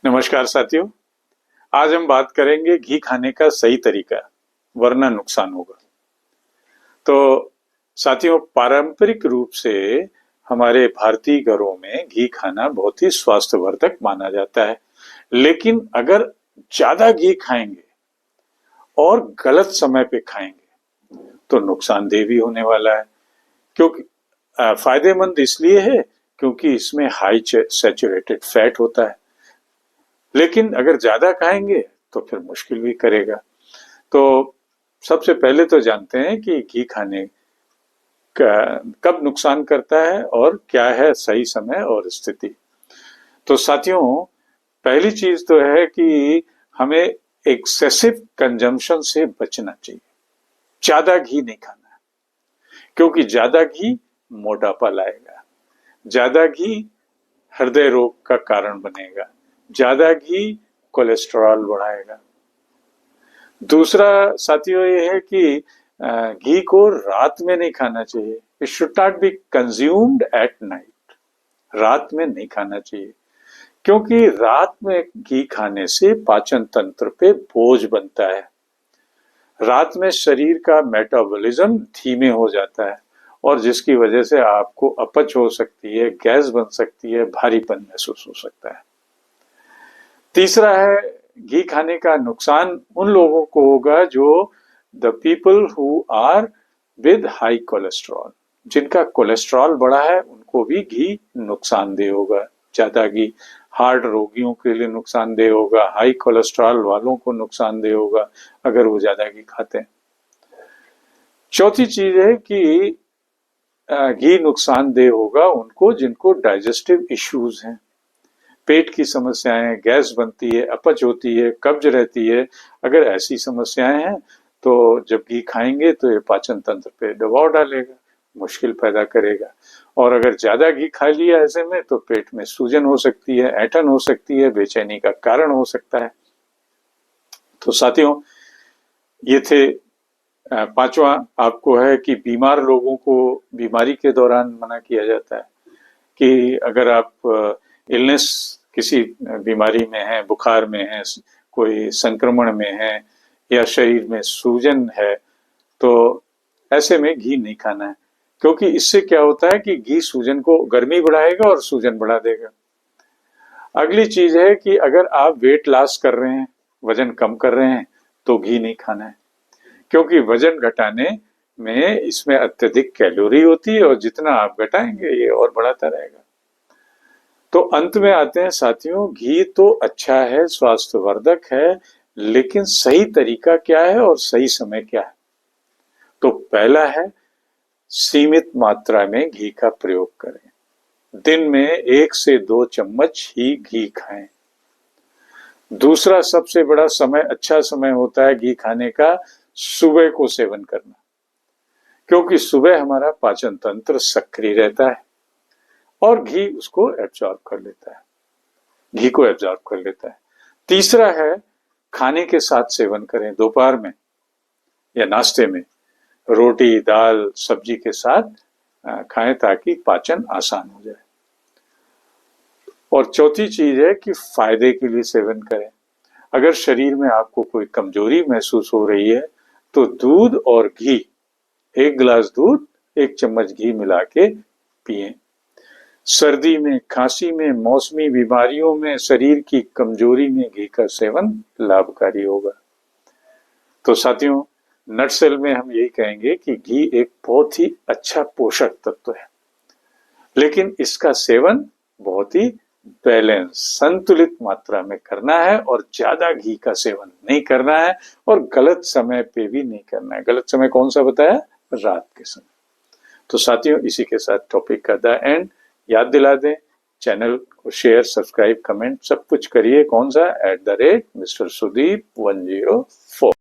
नमस्कार साथियों। आज हम बात करेंगे घी खाने का सही तरीका, वरना नुकसान होगा। तो साथियों, पारंपरिक रूप से हमारे भारतीय घरों में घी खाना बहुत ही स्वास्थ्यवर्धक माना जाता है। लेकिन अगर ज्यादा घी खाएंगे और गलत समय पे खाएंगे तो नुकसानदेह भी होने वाला है। क्योंकि फायदेमंद इसलिए है क्योंकि इसमें हाई सैचुरेटेड फैट होता है, लेकिन अगर ज्यादा खाएंगे तो फिर मुश्किल भी करेगा। तो सबसे पहले तो जानते हैं कि घी खाने का कब नुकसान करता है और क्या है सही समय और स्थिति। तो साथियों, पहली चीज तो है कि हमें एक्सेसिव कंजम्पशन से बचना चाहिए। ज्यादा घी नहीं खाना है, क्योंकि ज्यादा घी मोटापा लाएगा, ज्यादा घी हृदय रोग का कारण बनेगा, ज्यादा घी कोलेस्ट्रॉल बढ़ाएगा। दूसरा साथियों ये है कि घी को रात में नहीं खाना चाहिए। It should not be consumed at night. रात में नहीं खाना चाहिए, क्योंकि रात में घी खाने से पाचन तंत्र पे बोझ बनता है। रात में शरीर का मेटाबॉलिज्म धीमे हो जाता है और जिसकी वजह से आपको अपच हो सकती है, गैस बन सकती है, भारीपन महसूस हो सकता है। तीसरा है, घी खाने का नुकसान उन लोगों को होगा जो the people who are with high cholesterol. जिनका कोलेस्ट्रॉल बढ़ा है उनको भी घी नुकसानदेह होगा। ज्यादा घी हार्ट रोगियों के लिए नुकसानदेह होगा, हाई कोलेस्ट्रॉल वालों को नुकसानदेह होगा अगर वो ज्यादा घी खाते हैं। चौथी चीज है कि घी नुकसानदेह होगा उनको जिनको डाइजेस्टिव इश्यूज हैं, पेट की समस्याएं, गैस बनती है, अपच होती है, कब्ज रहती है। अगर ऐसी समस्याएं हैं तो जब घी खाएंगे तो ये पाचन तंत्र पे दबाव डालेगा, मुश्किल पैदा करेगा। और अगर ज्यादा घी खा लिया ऐसे में तो पेट में सूजन हो सकती है, ऐंठन हो सकती है, बेचैनी का कारण हो सकता है। तो साथियों, ये थे पांचवा आपको है कि बीमार लोगों को बीमारी के दौरान मना किया जाता है कि अगर आप इलनेस किसी बीमारी में है, बुखार में है, कोई संक्रमण में है या शरीर में सूजन है, तो ऐसे में घी नहीं खाना है। क्योंकि इससे क्या होता है कि घी सूजन को गर्मी बढ़ाएगा और सूजन बढ़ा देगा। अगली चीज है कि अगर आप वेट लॉस कर रहे हैं, वजन कम कर रहे हैं, तो घी नहीं खाना है, क्योंकि वजन घटाने में इसमें अत्यधिक कैलोरी होती है और जितना आप घटाएंगे ये और बढ़ाता रहेगा। तो अंत में आते हैं साथियों, घी तो अच्छा है, स्वास्थ्यवर्धक है, लेकिन सही तरीका क्या है और सही समय क्या है? तो पहला है, सीमित मात्रा में घी का प्रयोग करें। दिन में 1 से 2 चम्मच ही घी खाएं। दूसरा सबसे बड़ा समय, अच्छा समय होता है घी खाने का, सुबह को सेवन करना, क्योंकि सुबह हमारा पाचन तंत्र सक्रिय रहता है और घी उसको एब्जॉर्ब कर लेता है, घी को एब्जॉर्ब कर लेता है। तीसरा है, खाने के साथ सेवन करें, दोपहर में या नाश्ते में रोटी, दाल, सब्जी के साथ खाएं ताकि पाचन आसान हो जाए। और चौथी चीज है कि फायदे के लिए सेवन करें। अगर शरीर में आपको कोई कमजोरी महसूस हो रही है तो दूध और घी, 1 गिलास दूध 1 चम्मच घी मिला के पिएं। सर्दी में, खांसी में, मौसमी बीमारियों में, शरीर की कमजोरी में घी का सेवन लाभकारी होगा। तो साथियों, नटसेल में हम यही कहेंगे कि घी एक बहुत ही अच्छा पोषक तत्व है, लेकिन इसका सेवन बहुत ही बैलेंस, संतुलित मात्रा में करना है और ज्यादा घी का सेवन नहीं करना है और गलत समय पे भी नहीं करना है। गलत समय कौन सा बताया? रात के समय। तो साथियों, इसी के साथ टॉपिक का द एंड। याद दिला दें, चैनल को शेयर, सब्सक्राइब, कमेंट सब कुछ करिए। कौन सा? @Mr. Sudeep 104।